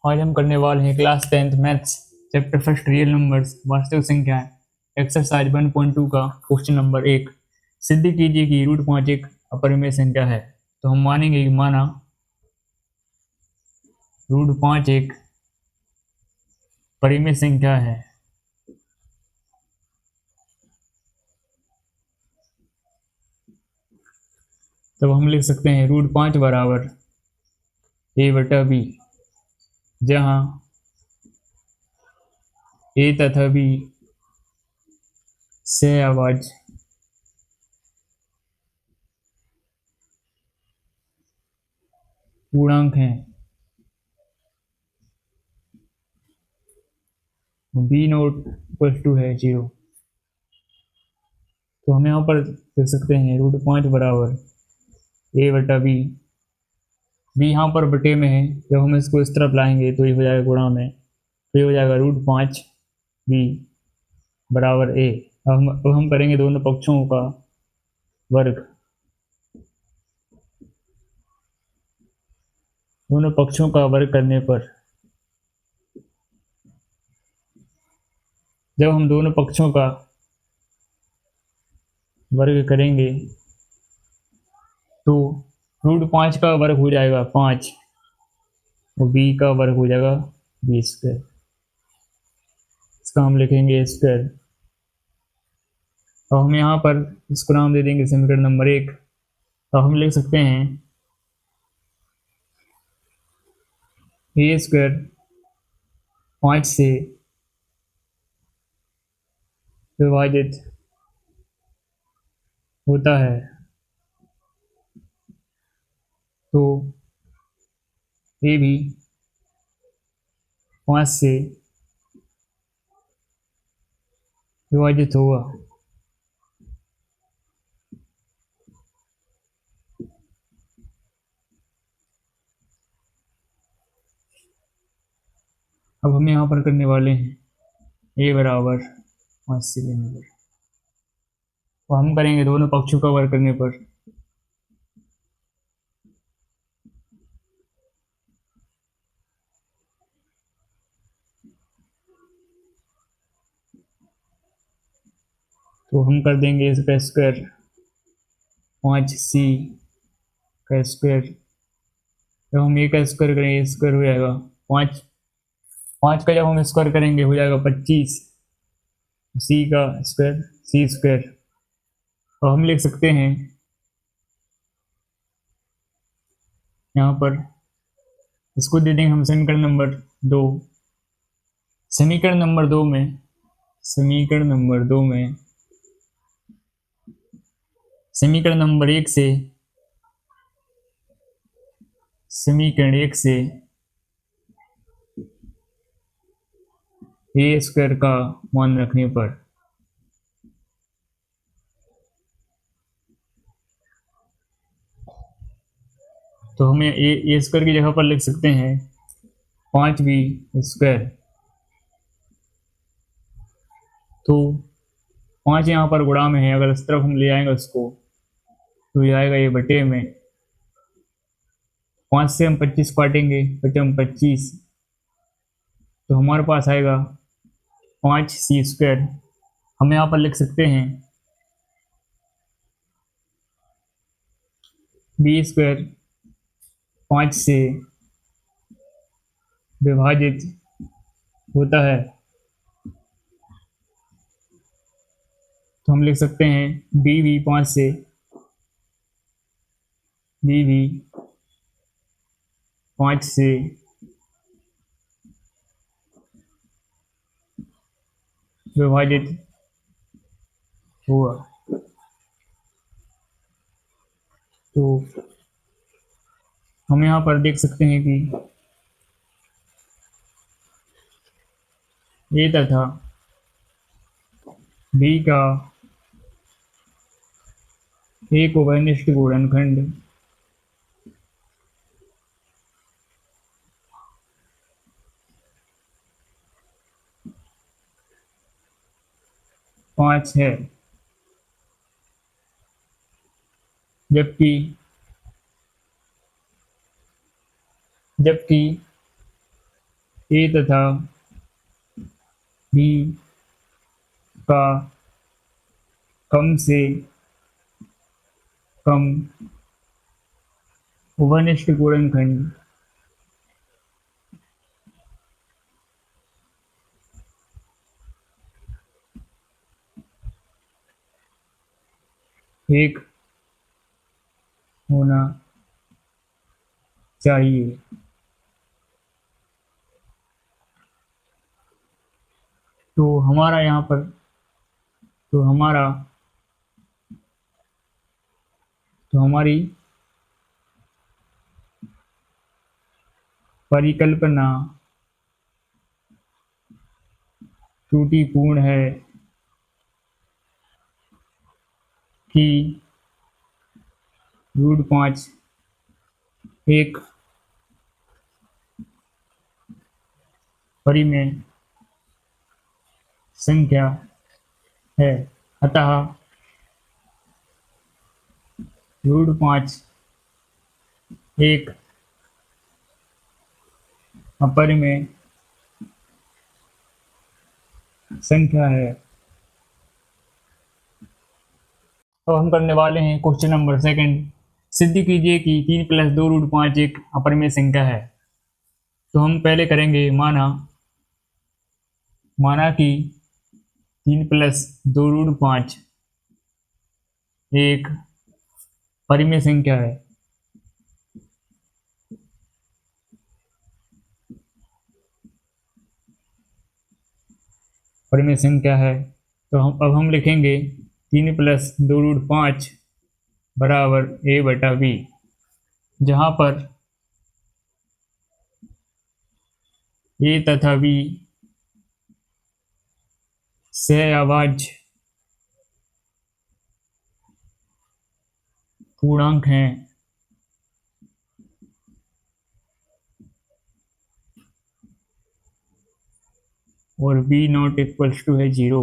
आज हम करने वाले हैं class 10th maths chapter first real numbers वास्तविक संख्याएं एक्सरसाइज 1.2 का क्वेश्चन नंबर 1। सिद्ध कीजिए कि रूट 5 एक अपरिमेय संख्या है। तो हम मानेंगे कि माना रूट 5 एक परिमेय संख्या है। तब हम लिख सकते हैं रूट 5 बराबर a/b, जहां a तथा b सहअभाज्य पूर्णांक हैं। b नोट इक्वल टू है 0। तो हम यहाँ पर लिख सकते हैं रूट 5 बराबर a/b। b यहाँ पर बटे में है, जब हम इसको इस तरफ लाएंगे तो ये हो जाएगा गुणा में, तो ये हो जाएगा रूट 5 b बराबर a। अब हम करेंगे दोनों पक्षों का वर्ग। दोनों पक्षों का वर्ग करने पर, जब हम दोनों पक्षों का वर्ग करेंगे तो रूट 5 का वर्ग हो जाएगा 5 और b का वर्ग हो जाएगा b²। इसका हम लिखेंगे स्क्वायर। अब हम यहाँ पर इसको नाम दे देंगे समीकरण नंबर 1। तो हम लिख सकते हैं a² 5 से विभाजित होता है, तो a भी 5 से विभाजित होगा। अब हम यहाँ पर करने वाले हैं a बराबर 5 से लेने पर, तो हम करेंगे दोनों पक्षों का वर्ग करने पर। तो हम कर देंगे इसका स्क्वायर 5c का स्क्वायर। जब हम ए का स्क्वायर करेंगे स्क्वायर हो जाएगा 5 का जब हम स्क्वायर करेंगे हो जाएगा 25, c का स्क्वायर c²। तो हम लिख सकते हैं यहाँ पर, इसको दे देंगे हम समीकरण नंबर 2। समीकरण नंबर 2 में समीकरण नंबर 1 से समीकरण 1 से a² का मान रखने पर, तो हमें a² की जगह पर लिख सकते हैं 5b²। तो 5 यहाँ पर गुणा में है, अगर इस तरफ हम ले आएंगे उसको तो ये आएगा ये बटे में। 5 से हम 25 काटेंगे, बटे हम 25, तो हमारे पास आएगा 5c²। हम यहाँ पर लिख सकते हैं b² 5 से विभाजित होता है, तो हम लिख सकते हैं b भी 5 से विभाजित हुआ। तो हम यहाँ पर देख सकते हैं कि a तथा b का एक उभयनिष्ठ गुणनखंड 5 है, जबकि 5 ए तथा बी का कम से कम वनिष्ठ गुणनखंड एक होना चाहिए। तो हमारा यहाँ पर तो हमारा तो हमारी परिकल्पना त्रुटिपूर्ण है कि √5 एक परिमेय संख्या है, अतः √5 एक अपरिमेय संख्या है। तो हम करने वाले हैं क्वेश्चन नंबर सेकंड। सिद्ध कीजिए कि 3 + 2 √5 एक अपरिमेय संख्या है। तो हम पहले करेंगे माना कि 3 + 2 √5 एक परिमेय संख्या है। परिमेय संख्या है तो हम लिखेंगे 3 + 2 √5 बराबर a/b, जहाँ पर a तथा b सहअभाज्य पूर्णांक हैं और b ≠ है 0।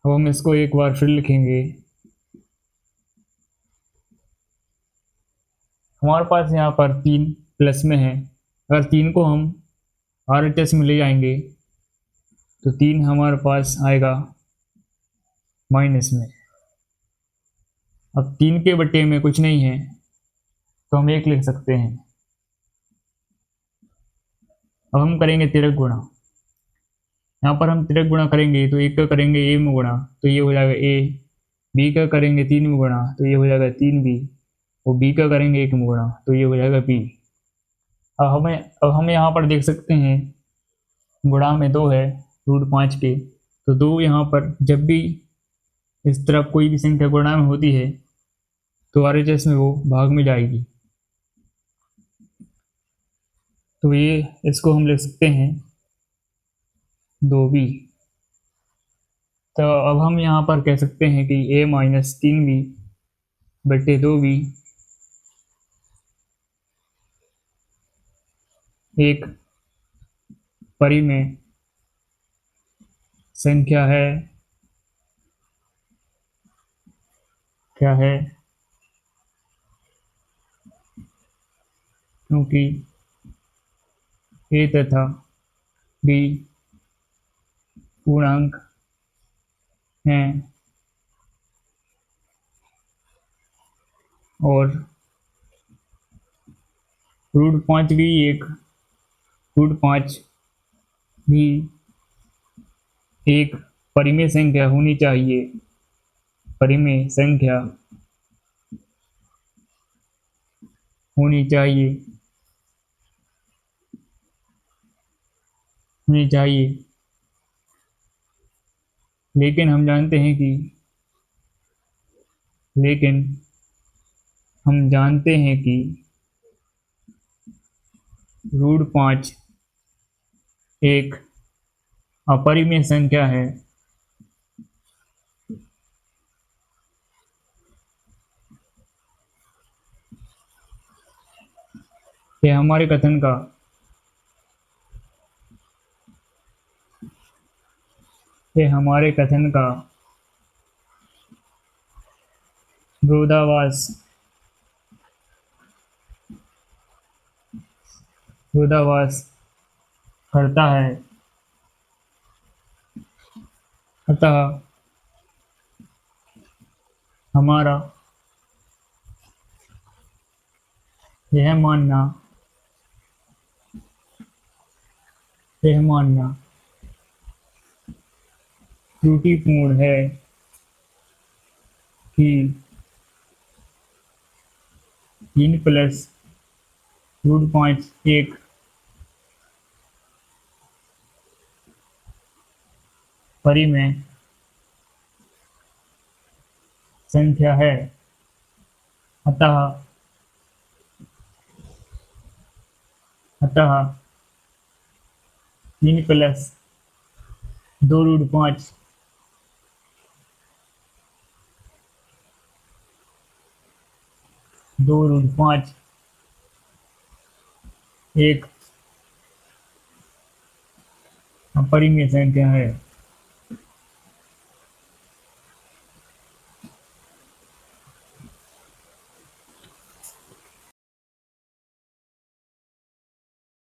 अब हम इसको एक बार फिर लिखेंगे। हमारे पास यहाँ पर 3 प्लस में है, अगर 3 को हम RHS में ले जाएंगे तो 3 हमारे पास आएगा माइनस में। अब 3 के बटे में कुछ नहीं है तो हम 1 लिख सकते हैं। अब हम करेंगे तिर्यक गुणा। यहाँ पर हम तिर्यक गुणा करेंगे तो 1 का करेंगे a में गुणा तो ये हो जाएगा a, b का करेंगे 3 में गुणा तो ये हो जाएगा 3b, और b का करेंगे 1 में गुणा तो ये हो जाएगा b। अब हमें यहाँ पर देख सकते हैं गुणा में 2 है √5 के, तो 2 यहाँ पर जब भी इस तरफ कोई भी संख्या गुणा में होती है तो RHS में वो भाग में जाएगी। तो ये इसको हम लिख सकते हैं 2b। तो अब हम यहाँ पर कह सकते हैं कि a - 3b बटे 2b एक परिमेय संख्या है। क्या है? क्योंकि a तथा b पूर्णांक हैं और √5 भी एक परिमेय संख्या होनी चाहिए। परिमेय संख्या होनी चाहिए। लेकिन हम जानते हैं कि √5 एक अपरिमेय संख्या है। यह हमारे कथन का विरोधाभास विरोधाभास करता है, अतः हमारा यह मानना त्रुटिपूर्ण है कि 3 + √5 एक परिमेय संख्या है, अतः अतः 3 + 2√5 2√5 एक अपरिमेय संख्या है।